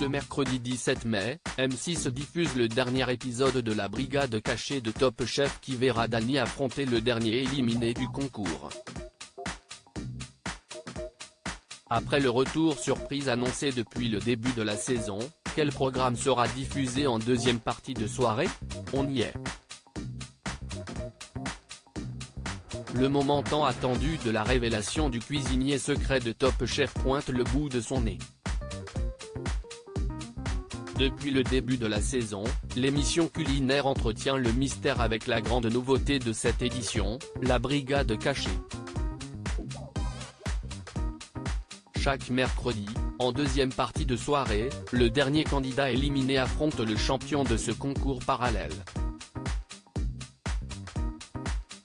Ce mercredi 17 mai, M6 diffuse le dernier épisode de la brigade cachée de Top Chef qui verra Dany affronter le dernier éliminé du concours. Après le retour surprise annoncé depuis le début de la saison, quel programme sera diffusé en deuxième partie de soirée? On y est. Le moment tant attendu de la révélation du cuisinier secret de Top Chef pointe le bout de son nez. Depuis le début de la saison, l'émission culinaire entretient le mystère avec la grande nouveauté de cette édition, la brigade cachée. Chaque mercredi, en deuxième partie de soirée, le dernier candidat éliminé affronte le champion de ce concours parallèle.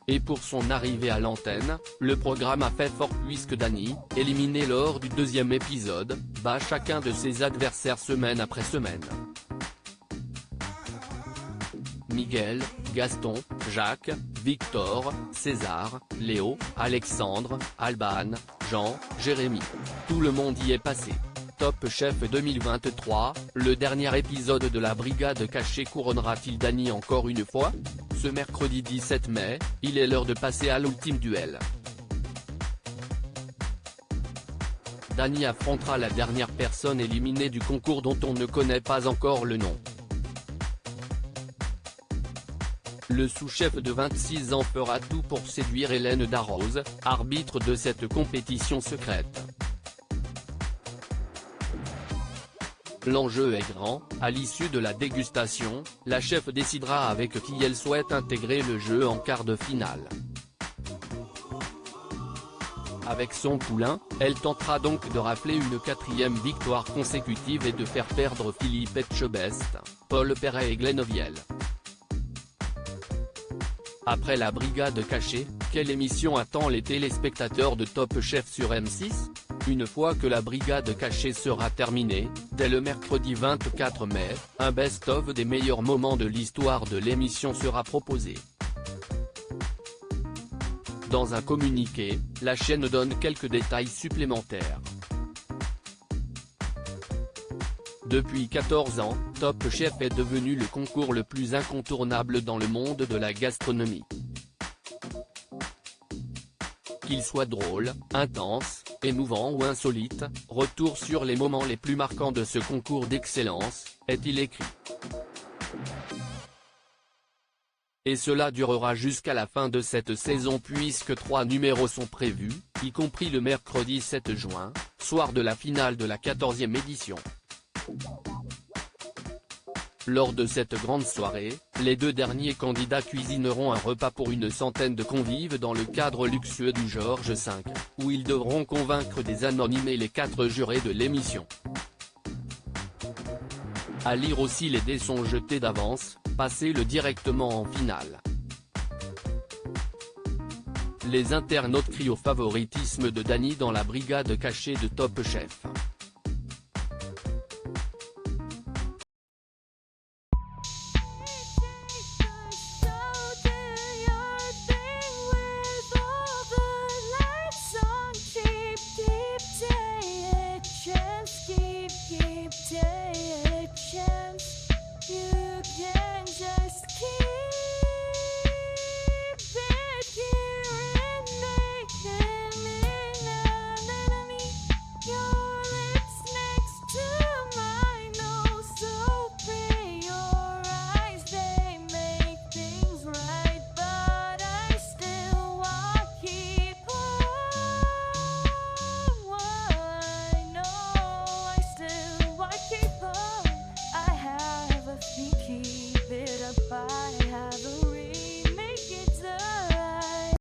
Et pour son arrivée à l'antenne, le programme a fait fort puisque Dany, éliminé lors du deuxième épisode, bat chacun de ses adversaires semaine après semaine. Miguel, Gaston, Jacques, Victor, César, Léo, Alexandre, Alban, Jean, Jérémy. Tout le monde y est passé. Top Chef 2023, le dernier épisode de la brigade cachée couronnera-t-il Dany encore une fois? Ce mercredi 17 mai, il est l'heure de passer à l'ultime duel. Dany affrontera la dernière personne éliminée du concours dont on ne connaît pas encore le nom. Le sous-chef de 26 ans fera tout pour séduire Hélène Darroze, arbitre de cette compétition secrète. L'enjeu est grand, à l'issue de la dégustation, la chef décidera avec qui elle souhaite intégrer le jeu en quart de finale. Avec son poulain, elle tentera donc de rafler une 4e victoire consécutive et de faire perdre Philippe Etchebest, Paul Perret et Glenn Oviel. Après la brigade cachée, quelle émission attend les téléspectateurs de Top Chef sur M6? Une fois que la brigade cachée sera terminée, dès le mercredi 24 mai, un best-of des meilleurs moments de l'histoire de l'émission sera proposé. Dans un communiqué, la chaîne donne quelques détails supplémentaires. Depuis 14 ans, Top Chef est devenu le concours le plus incontournable dans le monde de la gastronomie. Qu'il soit drôle, intense, émouvant ou insolite, retour sur les moments les plus marquants de ce concours d'excellence, est-il écrit. Et cela durera jusqu'à la fin de cette saison puisque 3 numéros sont prévus, y compris le mercredi 7 juin, soir de la finale de la 14e édition. Lors de cette grande soirée, les 2 derniers candidats cuisineront un repas pour une centaine de convives dans le cadre luxueux du Georges V, où ils devront convaincre des anonymes et les 4 jurés de l'émission. À lire aussi les dés sont jetés d'avance, passez-le directement en finale. Les internautes crient au favoritisme de Dany dans la brigade cachée de Top Chef.